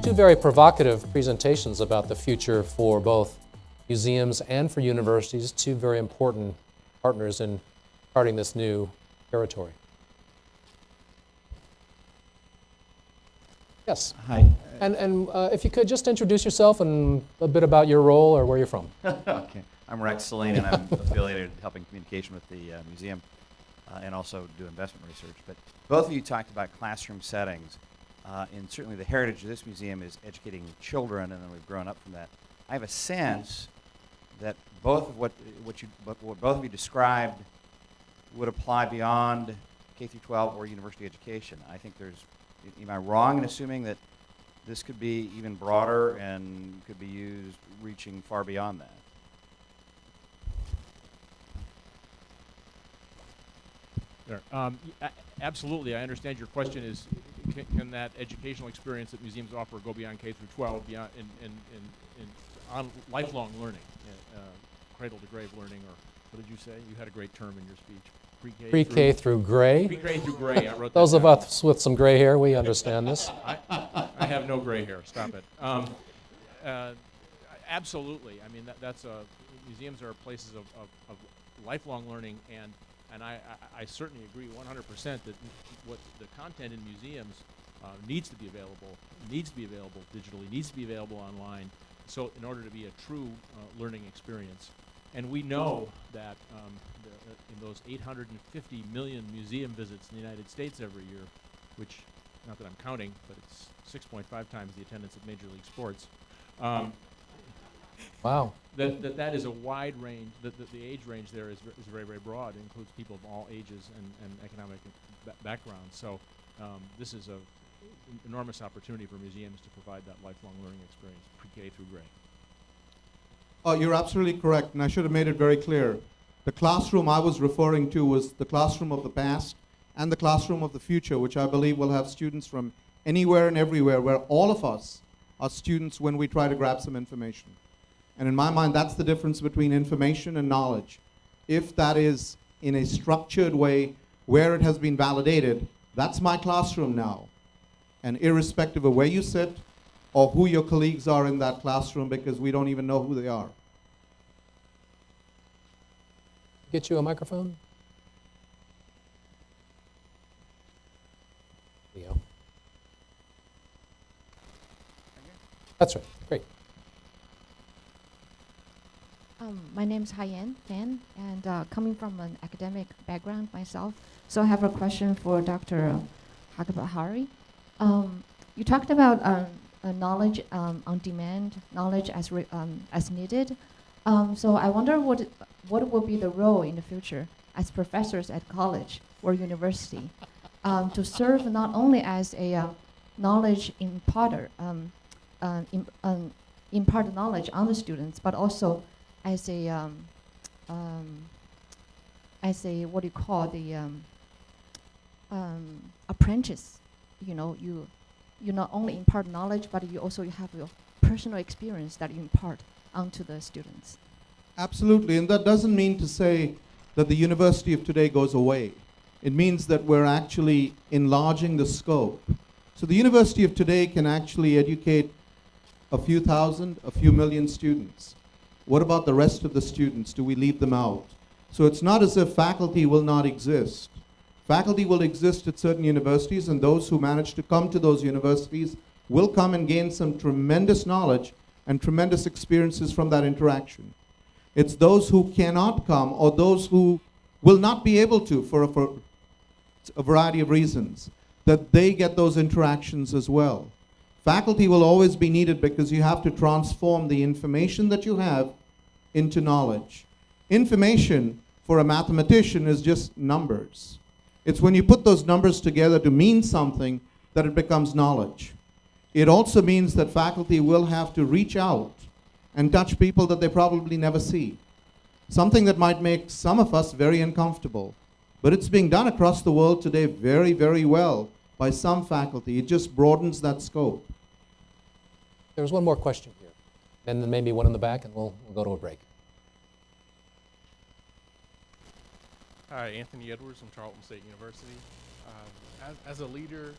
two very provocative presentations about the future for both museums and for universities, two very important partners in charting this new territory. Yes. Hi. And if you could just introduce yourself and a bit about your role or where you're from. Okay. I'm Rex Saline, and I'm affiliated helping communication with the museum and also do investment research. But both of you talked about classroom settings, and certainly the heritage of this museum is educating children, and then we've grown up from that. I have a sense that both of what both of you described would apply beyond K through 12 or university education. I think there's, am I wrong in assuming that this could be even broader and could be used reaching far beyond that? There. Absolutely, I understand your question is, can that educational experience that museums offer go beyond K through 12, beyond on lifelong learning, cradle to grave learning, or what did you say? You had a great term in your speech. Pre-K through gray. Pre-K through gray. I wrote Those that of down. us with some gray hair, we understand this. I have no gray hair. Stop it. Absolutely. I mean, that's museums are places of lifelong learning, and I certainly agree 100% that what the content in museums needs to be available digitally, needs to be available online, so in order to be a true learning experience. And we know that in those 850 million museum visits in the United States every year, which, not that I'm counting, but it's 6.5 times the attendance of Major League Sports. Wow. That is a wide range. The age range there is very, very broad. It includes people of all ages and economic backgrounds. So this is an enormous opportunity for museums to provide that lifelong learning experience, pre-K through grade. Oh, you're absolutely correct, and I should have made it very clear. The classroom I was referring to was the classroom of the past and the classroom of the future, which I believe will have students from anywhere and everywhere, where all of us are students when we try to grab some information. And in my mind, that's the difference between information and knowledge. If that is in a structured way where it has been validated, that's my classroom now. And irrespective of where you sit or who your colleagues are in that classroom, because we don't even know who they are. Get you a microphone? Leo. That's right. Great. My name is Haiyan Fan, and coming from an academic background myself, so I have a question for Dr. Karbhari. You talked about knowledge on demand, knowledge as needed. So I wonder what will be the role in the future as professors at college or university to serve not only as a knowledge imparter, impart knowledge on the students, but also as a what do you call the apprentice. You know, you not only impart knowledge, but you also have your personal experience that you impart onto the students. Absolutely, and that doesn't mean to say that the university of today goes away. It means that we're actually enlarging the scope. So the university of today can actually educate a few thousand, a few million students. What about the rest of the students? Do we leave them out? So it's not as if faculty will not exist. Faculty will exist at certain universities, and those who manage to come to those universities will come and gain some tremendous knowledge and tremendous experiences from that interaction. It's those who cannot come or those who will not be able to for a variety of reasons, that they get those interactions as well. Faculty will always be needed because you have to transform the information that you have into knowledge. Information for a mathematician is just numbers. It's when you put those numbers together to mean something that it becomes knowledge. It also means that faculty will have to reach out and touch people that they probably never see. Something that might make some of us very uncomfortable. But it's being done across the world today very, very well by some faculty. It just broadens that scope. There's one more question here, and then maybe one in the back, and we'll go to a break. Hi, Anthony Edwards from Charlton State University. As a leader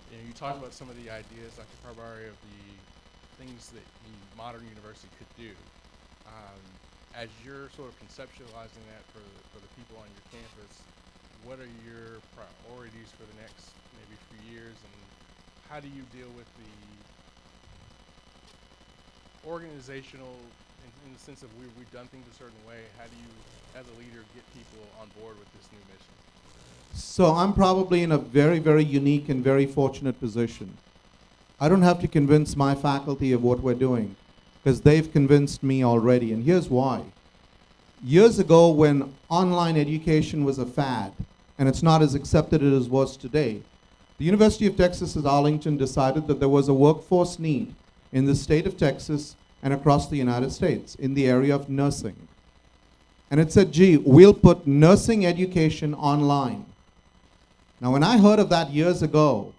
You talked about some of the ideas, Dr. Karbhari, of the things that the modern university could do. As you're sort of conceptualizing that for the people on your campus, what are your priorities for the next maybe few years, and how do you deal with the organizational, in the sense of we've done things a certain way, how do you, as a leader, get people on board with this new mission? So I'm probably in a very, very unique and very fortunate position. I don't have to convince my faculty of what we're doing, because they've convinced me already, and here's why. Years ago, when online education was a fad, and it's not as accepted as it was today, the University of Texas at Arlington decided that there was a workforce need in the state of Texas and across the United States in the area of nursing. And it said, gee, we'll put nursing education online. Now, when I heard of that years ago,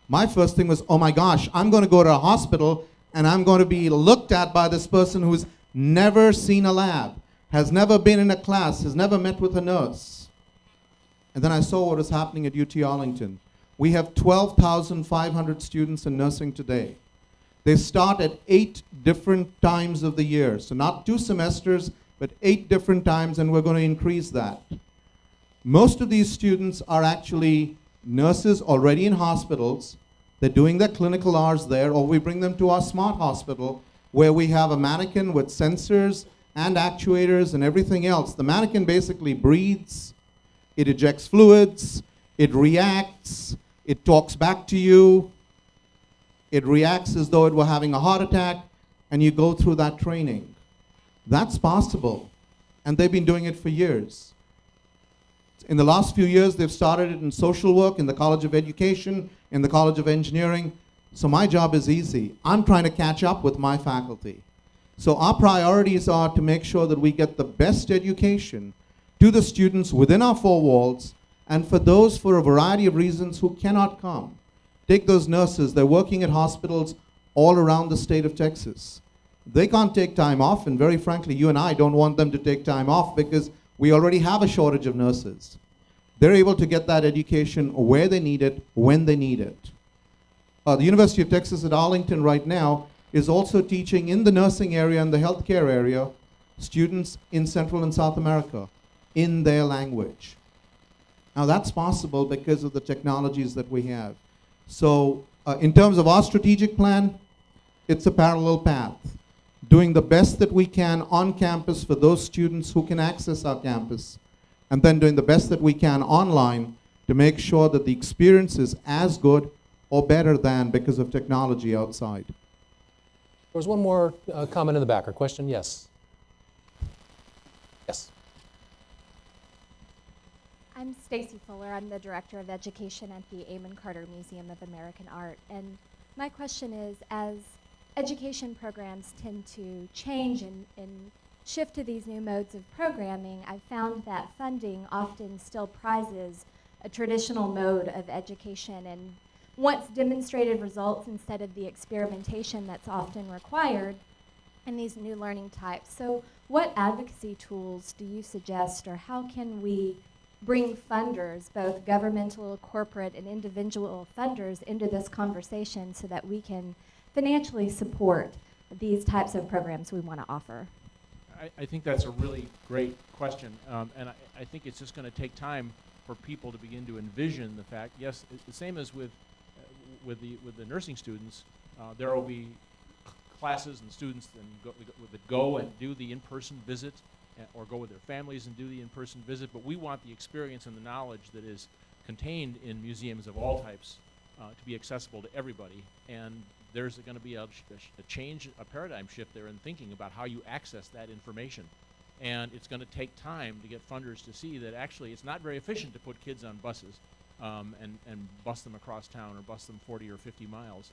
my first thing was, oh my gosh, I'm going to go to a hospital and I'm going to be looked at by this person who's never seen a lab, has never been in a class, has never met with a nurse. And then I saw what was happening at UT Arlington. We have 12,500 students in nursing today. They start at 8 different times of the year. So not 2 semesters, but 8 different times, and we're going to increase that. Most of these students are actually nurses already in hospitals. They're doing their clinical hours there, or we bring them to our smart hospital where we have a mannequin with sensors and actuators and everything else. The mannequin basically breathes, it ejects fluids, it reacts, it talks back to you, it reacts as though it were having a heart attack, and you go through that training. That's possible, and they've been doing it for years. In the last few years, they've started it in social work, in the College of Education, in the College of Engineering. So my job is easy. I'm trying to catch up with my faculty. So our priorities are to make sure that we get the best education to the students within our 4 walls, and for those for a variety of reasons who cannot come. Take those nurses, they're working at hospitals all around the state of Texas. They can't take time off, and very frankly, you and I don't want them to take time off because we already have a shortage of nurses. They're able to get that education where they need it, when they need it. The University of Texas at Arlington right now is also teaching in the nursing area and the healthcare area students in Central and South America in their language. Now that's possible because of the technologies that we have. So in terms of our strategic plan, it's a parallel path. Doing the best that we can on campus for those students who can access our campus, and then doing the best that we can online to make sure that the experience is as good or better than because of technology outside. There was one more comment in the back, or question? Yes. Yes. I'm Stacy Fuller. I'm the Director of Education at the Amon Carter Museum of American Art. And my question is, as education programs tend to change and shift to these new modes of programming, I've found that funding often still prizes a traditional mode of education and wants demonstrated results instead of the experimentation that's often required in these new learning types. So what advocacy tools do you suggest, or how can we bring funders, both governmental, corporate, and individual funders, into this conversation so that we can financially support these types of programs we want to offer? I think that's a really great question, and I think it's just going to take time for people to begin to envision the fact. Yes, it's the same as with the nursing students. There will be classes and students that go and do the in-person visit, or go with their families and do the in-person visit. But we want the experience and the knowledge that is contained in museums of all types to be accessible to everybody. And there's going to be a change, a paradigm shift there in thinking about how you access that information. And it's going to take time to get funders to see that actually it's not very efficient to put kids on buses and bus them across town or bus them 40 or 50 miles.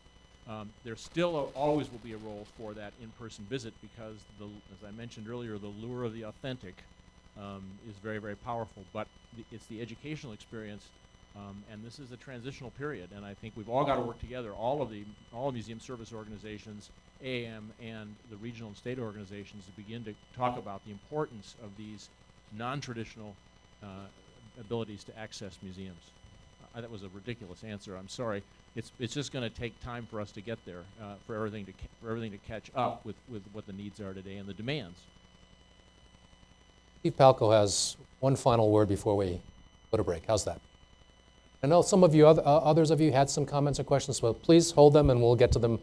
There still always will be a role for that in-person visit because, as I mentioned earlier, the lure of the authentic is very, very powerful. But it's the educational experience. And this is a transitional period, and I think we've all got to work together, all museum service organizations, AAM, and the regional and state organizations, to begin to talk about the importance of these non-traditional abilities to access museums. that was a ridiculous answer. I'm sorry. It's just going to take time for us to get there, for everything to catch up with what the needs are today and the demands. Steve Palco has one final word before we go to break. How's that? I know some of you, others of you had some comments or questions, so please hold them and we'll get to them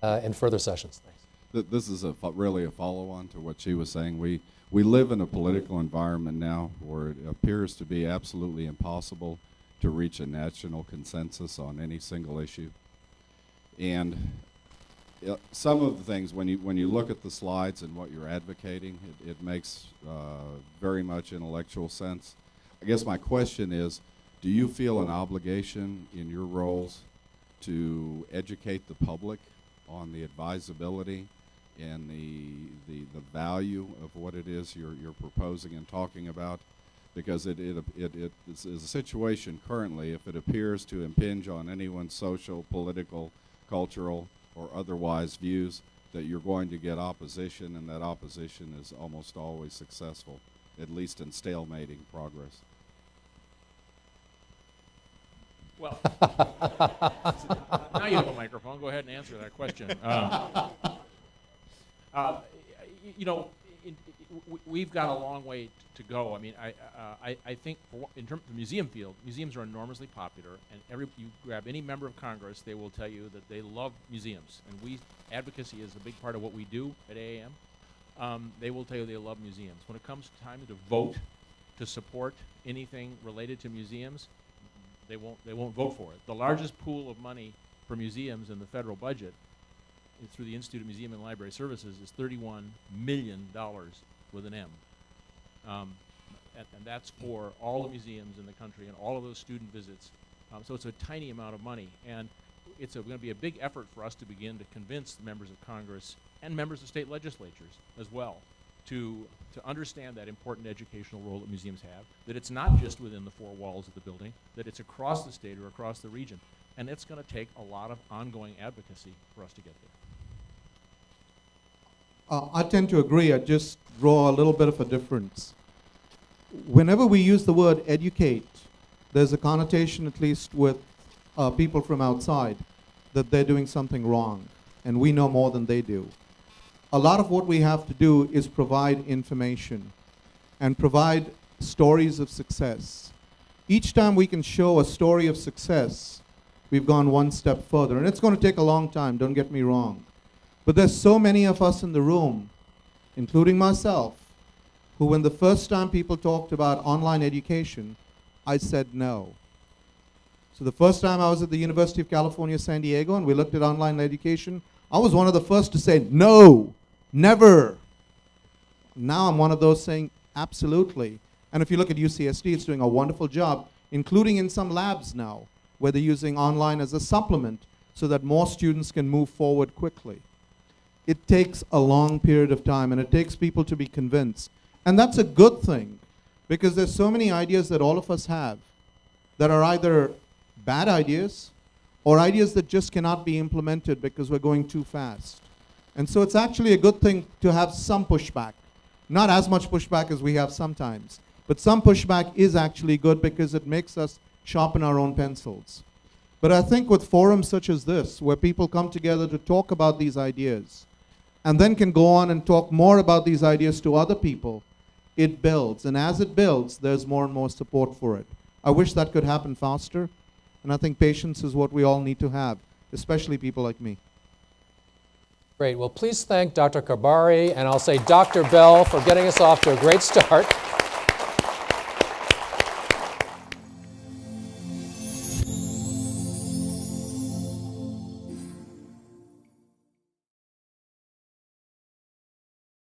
in further sessions. Thanks. This is really a follow-on to what she was saying. We live in a political environment now where it appears to be absolutely impossible to reach a national consensus on any single issue. And some of the things, when you look at the slides and what you're advocating, it makes very much intellectual sense. I guess my question is, do you feel an obligation in your roles to educate the public on the advisability and the value of what it is you're proposing and talking about? Because it is a situation currently, if it appears to impinge on anyone's social, political, cultural, or otherwise views, that you're going to get opposition, and that opposition is almost always successful, at least in stalemating progress. Well, now you have a microphone. Go ahead and answer that question. You know, we've got a long way to go. I mean, I think in terms of the museum field, museums are enormously popular, and you grab any member of Congress, they will tell you that they love museums, and advocacy is a big part of what we do at AAM. They will tell you they love museums. When it comes time to vote to support anything related to museums, they won't vote for it. The largest pool of money for museums in the federal budget through the Institute of Museum and Library Services is $31 million with an M. And that's for all the museums in the country and all of those student visits. So it's a tiny amount of money. And it's going to be a big effort for us to begin to convince members of Congress and members of state legislatures as well to understand that important educational role that museums have, that it's not just within the four walls of the building, that it's across the state or across the region. And it's going to take a lot of ongoing advocacy for us to get there. I tend to agree. I just draw a little bit of a difference. Whenever we use the word educate, there's a connotation, at least with people from outside, that they're doing something wrong, and we know more than they do. A lot of what we have to do is provide information and provide stories of success. Each time we can show a story of success, we've gone one step further. And it's going to take a long time, don't get me wrong. But there's so many of us in the room, including myself, who when the first time people talked about online education, I said no. So the first time I was at the University of California, San Diego, and we looked at online education, I was one of the first to say no, never. Now I'm one of those saying absolutely. And if you look at UCSD, it's doing a wonderful job, including in some labs now, where they're using online as a supplement so that more students can move forward quickly. It takes a long period of time, and it takes people to be convinced. And that's a good thing, because there's so many ideas that all of us have that are either bad ideas or ideas that just cannot be implemented because we're going too fast. And so it's actually a good thing to have some pushback. Not as much pushback as we have sometimes, but some pushback is actually good because it makes us sharpen our own pencils. But I think with forums such as this, where people come together to talk about these ideas, and then can go on and talk more about these ideas to other people, it builds. And as it builds, there's more and more support for it. I wish that could happen faster, and I think patience is what we all need to have, especially people like me. Great. Well, please thank Dr. Karbhari, and I'll say Dr. Bell for getting us off to a great start.